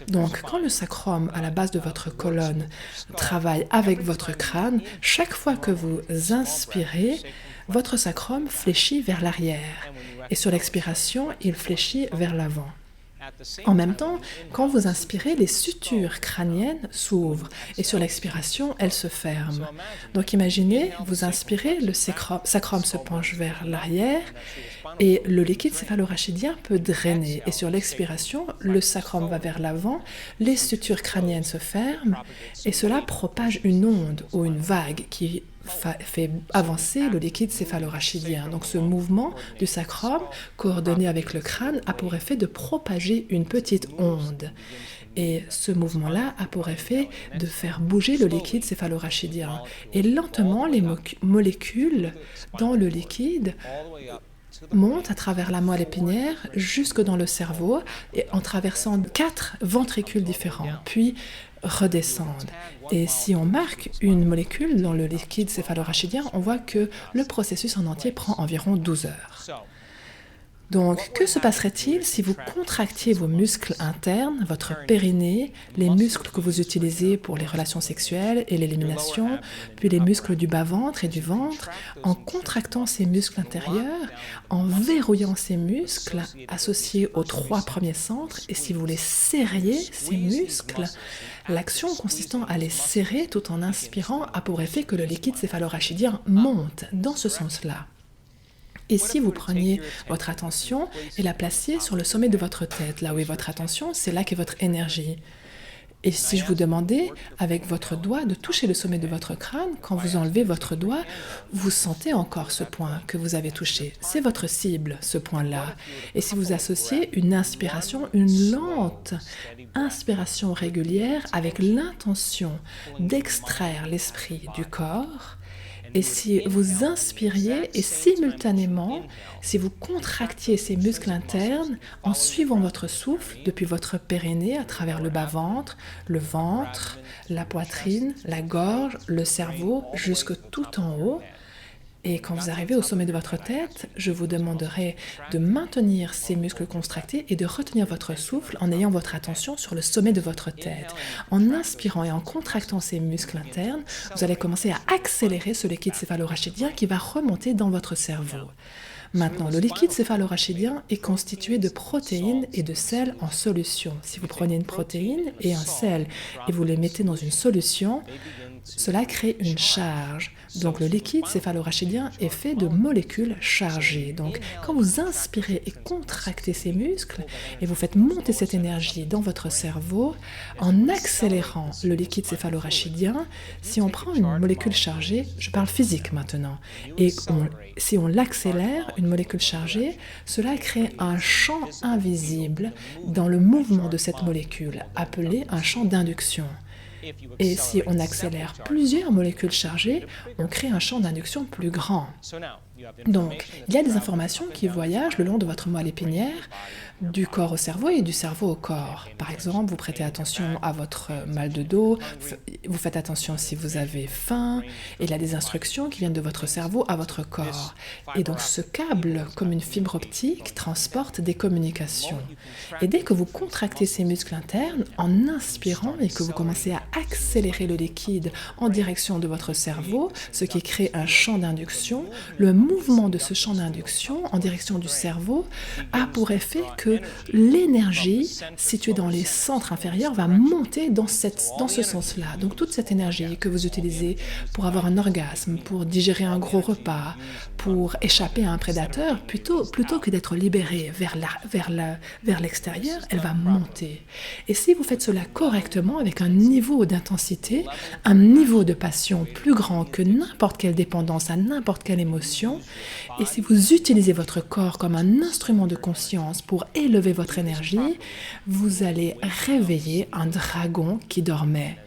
Donc, quand le sacrum, à la base de votre colonne, travaille avec votre crâne, chaque fois que vous inspirez, votre sacrum fléchit vers l'arrière. Et sur l'expiration, il fléchit vers l'avant. En même temps, quand vous inspirez, les sutures crâniennes s'ouvrent et sur l'expiration, elles se ferment. Donc imaginez, vous inspirez, le sacrum se penche vers l'arrière et le liquide céphalorachidien peut drainer. Et sur l'expiration, le sacrum va vers l'avant, les sutures crâniennes se ferment et cela propage une onde ou une vague qui fait avancer le liquide céphalorachidien. Donc ce mouvement du sacrum, coordonné avec le crâne, a pour effet de propager une petite onde. Et ce mouvement-là a pour effet de faire bouger le liquide céphalorachidien. Et lentement, les molécules dans le liquide montent à travers la moelle épinière jusque dans le cerveau et en traversant 4 ventricules différents, puis redescendent. Et si on marque une molécule dans le liquide céphalorachidien, on voit que le processus en entier prend environ 12 heures. Donc, que se passerait-il si vous contractiez vos muscles internes, votre périnée, les muscles que vous utilisez pour les relations sexuelles et l'élimination, puis les muscles du bas-ventre et du ventre, en contractant ces muscles intérieurs, en verrouillant ces muscles associés aux 3 premiers centres, et si vous les serriez, ces muscles, l'action consistant à les serrer tout en inspirant a pour effet que le liquide céphalorachidien monte dans ce sens-là. Et si vous preniez votre attention et la placiez sur le sommet de votre tête, là où est votre attention, c'est là qu'est votre énergie. Et si je vous demandais, avec votre doigt, de toucher le sommet de votre crâne, quand vous enlevez votre doigt, vous sentez encore ce point que vous avez touché. C'est votre cible, ce point-là. Et si vous associez une inspiration, une lente inspiration régulière avec l'intention d'extraire l'esprit du corps, et si vous inspiriez et simultanément, si vous contractiez ces muscles internes en suivant votre souffle depuis votre périnée à travers le bas-ventre, le ventre, la poitrine, la gorge, le cerveau, jusque tout en haut, et quand vous arrivez au sommet de votre tête, je vous demanderai de maintenir ces muscles contractés et de retenir votre souffle en ayant votre attention sur le sommet de votre tête. En inspirant et en contractant ces muscles internes, vous allez commencer à accélérer ce liquide céphalorachidien qui va remonter dans votre cerveau. Maintenant, le liquide céphalorachidien est constitué de protéines et de sels en solution. Si vous prenez une protéine et un sel et vous les mettez dans une solution, cela crée une charge. Donc le liquide céphalorachidien est fait de molécules chargées. Donc quand vous inspirez et contractez ces muscles et vous faites monter cette énergie dans votre cerveau, en accélérant le liquide céphalorachidien, si on prend une molécule chargée, je parle physique maintenant, et si on l'accélère, une molécule chargée, cela crée un champ invisible dans le mouvement de cette molécule, appelé un champ d'induction. Et si on accélère plusieurs molécules chargées, on crée un champ d'induction plus grand. Donc, il y a des informations qui voyagent le long de votre moelle épinière, du corps au cerveau et du cerveau au corps. Par exemple, vous prêtez attention à votre mal de dos, vous faites attention si vous avez faim, et il y a des instructions qui viennent de votre cerveau à votre corps. Et donc, ce câble, comme une fibre optique, transporte des communications. Et dès que vous contractez ces muscles internes, en inspirant et que vous commencez à accélérer le liquide en direction de votre cerveau, ce qui crée un champ d'induction, le mouvement de ce champ d'induction en direction du cerveau a pour effet que l'énergie située dans les centres inférieurs va monter dans ce sens-là. Donc toute cette énergie que vous utilisez pour avoir un orgasme, pour digérer un gros repas, pour échapper à un prédateur, plutôt que d'être libérée vers l'extérieur, elle va monter. Et si vous faites cela correctement, avec un niveau d'intensité, un niveau de passion plus grand que n'importe quelle dépendance à n'importe quelle émotion, et si vous utilisez votre corps comme un instrument de conscience pour élever votre énergie, vous allez réveiller un dragon qui dormait.